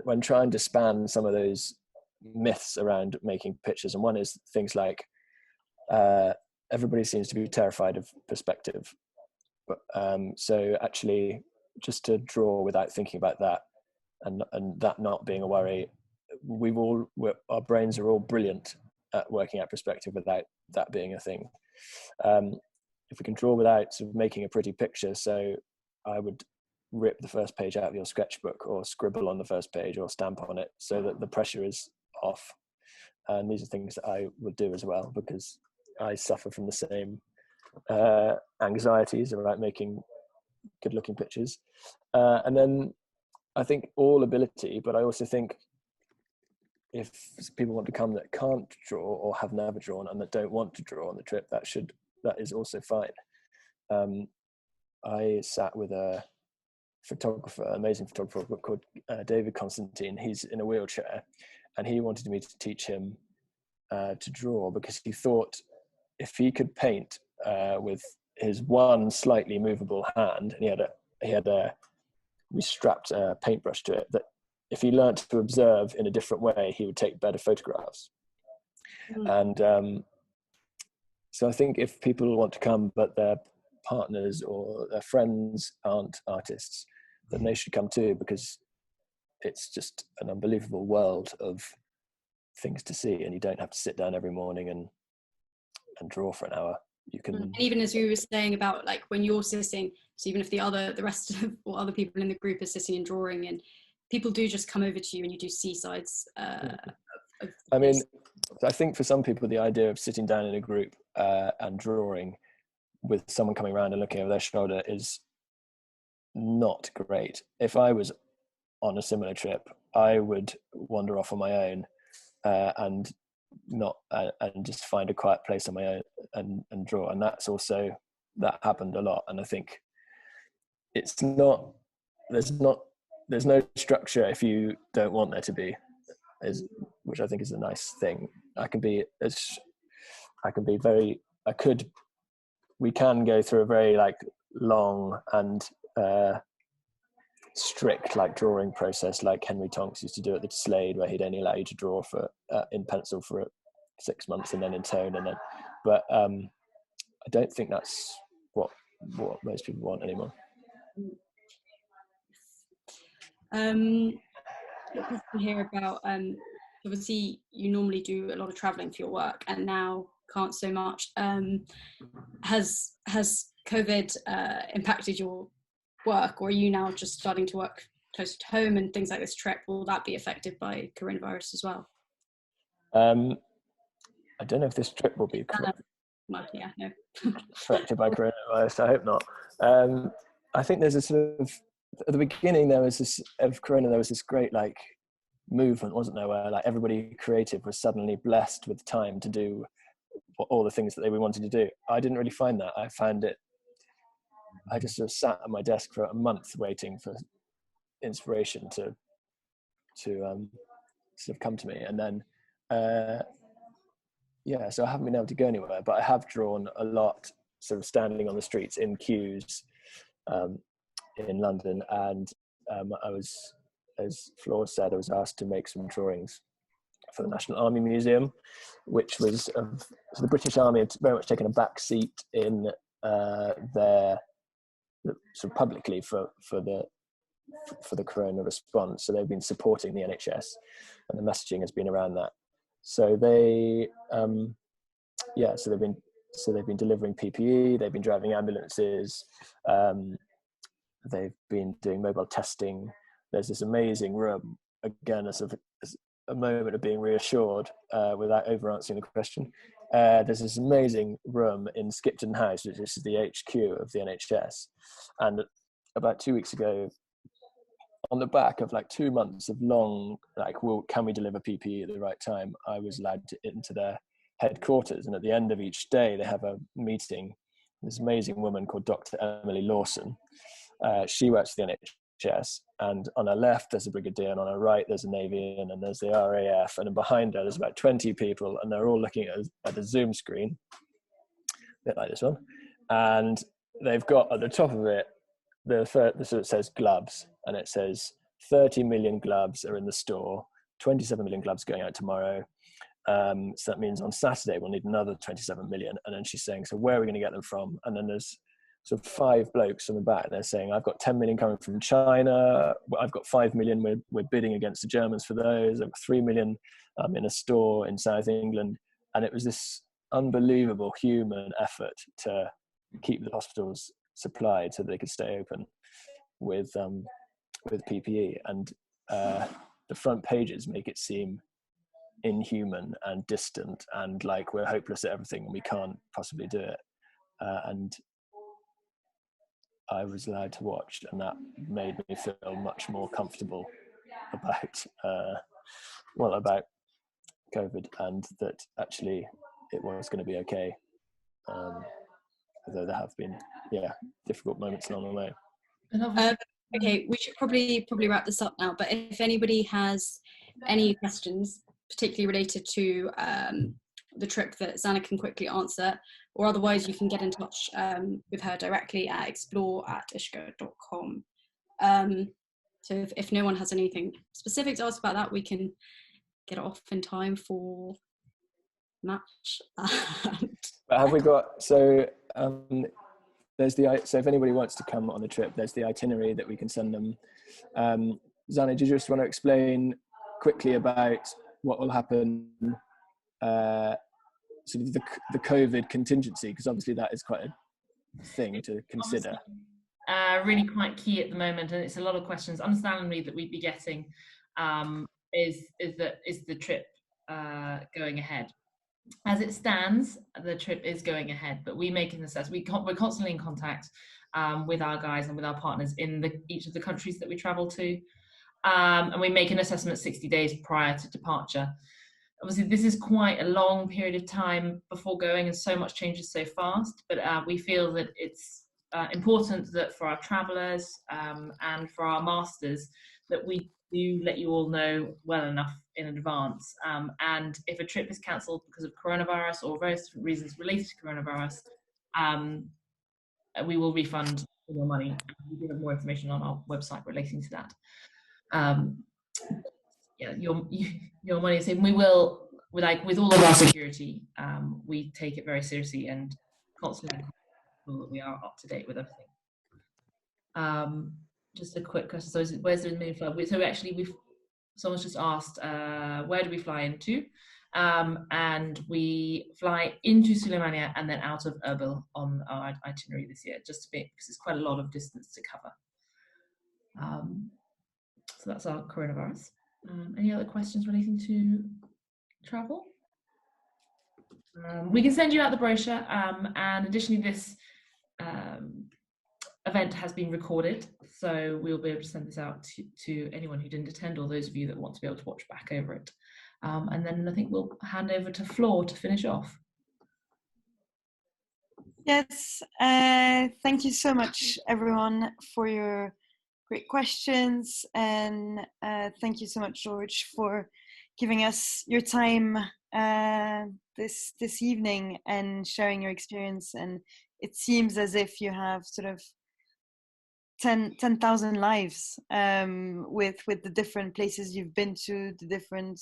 when trying to span some of those myths around making pictures, and one is things like everybody seems to be terrified of perspective, but so actually just to draw without thinking about that, and that not being a worry, our brains are all brilliant at working out perspective without that being a thing. If we can draw without sort of making a pretty picture, so I would rip the first page out of your sketchbook or scribble on the first page or stamp on it so that the pressure is off. And these are things that I would do as well, because I suffer from the same anxieties about making good looking pictures. And then I think all ability, but I also think if people want to come that can't draw or have never drawn and that don't want to draw on the trip, that is also fine. I sat with a amazing photographer called David Constantine. He's in a wheelchair, and he wanted me to teach him to draw, because he thought if he could paint with his one slightly movable hand, and we strapped a paintbrush to it, that if he learnt to observe in a different way, he would take better photographs. And so I think if people want to come but their partners or their friends aren't artists, then they should come too, because it's just an unbelievable world of things to see, and you don't have to sit down every morning and draw for an hour. You can, even as we were saying about like when you're sitting, so even if the rest of or other people in the group are sitting and drawing, and people do just come over to you and you do C-sides. I mean, I think for some people the idea of sitting down in a group and drawing with someone coming around and looking over their shoulder is not great. If I was on a similar trip, I would wander off on my own and just find a quiet place on my own and draw. And that happened a lot. And I think there's no structure if you don't want there to be, which I think is a nice thing. We can go through a very like long and strict like drawing process, like Henry Tonks used to do at the Slade, where he'd only allow you to draw for in pencil for 6 months and then in tone, but I don't think that's what what most people want anymore. Got a question here about obviously you normally do a lot of traveling for your work and now can't so much. Has COVID impacted your work, or are you now just starting to work closer to home, and things like this trip, will that be affected by coronavirus as well? I don't know if this trip will be Well, yeah, no. affected by coronavirus. I hope not. I think there's a sort of, at the beginning there was this of Corona, there was this great like movement, wasn't there, where like everybody creative was suddenly blessed with time to do all the things that they wanted to do. I didn't really find that. I just sort of sat at my desk for a month waiting for inspiration to sort of come to me, and then so I haven't been able to go anywhere, but I have drawn a lot sort of standing on the streets in queues in London, and I was, as Flor said, I was asked to make some drawings for the National Army Museum, which was so the British Army had very much taken a back seat in their sort of publicly for the corona response. So they've been supporting the NHS, and the messaging has been around that. So they've been delivering PPE, they've been driving ambulances, they've been doing mobile testing. There's this amazing room, again, as a moment of being reassured without over answering the question. There's this amazing room in Skipton House, which is the HQ of the NHS. And about 2 weeks ago, on the back of like 2 months of long, like, well, can we deliver PPE at the right time? I was allowed into their headquarters. And at the end of each day, they have a meeting. This amazing woman called Dr. Emily Lawson. She works for the NHS, and on her left there's a brigadier, and on her right there's a Navy, and there's the RAF, and then behind her there's about 20 people, and they're all looking at a Zoom screen, a bit like this one, and they've got at the top of it so it says gloves, and it says 30 million gloves are in the store, 27 million gloves going out tomorrow. So that means on Saturday we'll need another 27 million. And then she's saying, so where are we going to get them from? And then there's sort of 5 blokes from the back. They're saying, I've got 10 million coming from China. I've got 5 million. We're bidding against the Germans for those. I've got 3 million in a store in South England. And it was this unbelievable human effort to keep the hospitals supplied so they could stay open with PPE. And the front pages make it seem inhuman and distant and like we're hopeless at everything and we can't possibly do it. And I was allowed to watch, and that made me feel much more comfortable about COVID, and that actually it was going to be okay. Although there have been difficult moments along the way. Okay, we should probably wrap this up now, but if anybody has any questions particularly related to the trip that Zana can quickly answer, or otherwise you can get in touch with her directly at explore@ishkar.com. So if no one has anything specific to ask about that, we can get it off in time for match. But have we got, so if anybody wants to come on the trip, there's the itinerary that we can send them. Zana, do you just want to explain quickly about what will happen, sort of the COVID contingency, because obviously that is quite a thing to consider. Really quite key at the moment, and it's a lot of questions, understandably, that we'd be getting. Is the trip going ahead? As it stands, the trip is going ahead, but we make an assessment. We're constantly in contact with our guys and with our partners in each of the countries that we travel to, and we make an assessment 60 days prior to departure. Obviously, this is quite a long period of time before going, and so much changes so fast, but we feel that it's important that for our travellers and for our masters that we do let you all know well enough in advance. And if a trip is cancelled because of coronavirus or various different reasons related to coronavirus, we will refund your money. We do have more information on our website relating to that. Your money is safe. We will, with all of our security, we take it very seriously and constantly sure that we are up to date with everything. Just a quick question. So where's the main flight? So actually, someone's just asked, where do we fly into? And we fly into Sulaymaniyah and then out of Erbil on our itinerary this year, just to be, because it's quite a lot of distance to cover. So that's our coronavirus. Any other questions relating to travel? We can send you out the brochure, and additionally this event has been recorded, so we'll be able to send this out to anyone who didn't attend, or those of you that want to be able to watch back over it. And then I think we'll hand over to Flor to finish off. Yes, thank you so much, everyone, for your great questions, and thank you so much, George, for giving us your time this evening and sharing your experience. And it seems as if you have sort of 10,000 lives with the different places you've been to, the different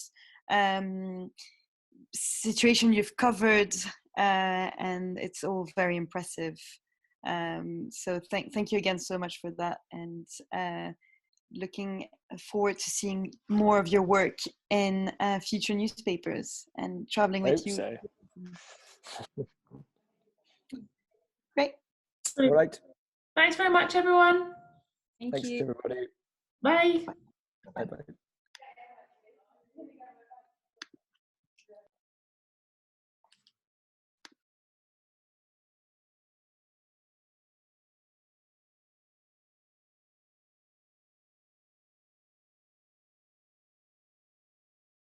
situation you've covered, and it's all very impressive. So thank you again so much for that, and looking forward to seeing more of your work in future newspapers and traveling with you. So. Great. All right. Thanks very much, everyone. Thank Thanks, you. everybody. Bye. Bye-bye.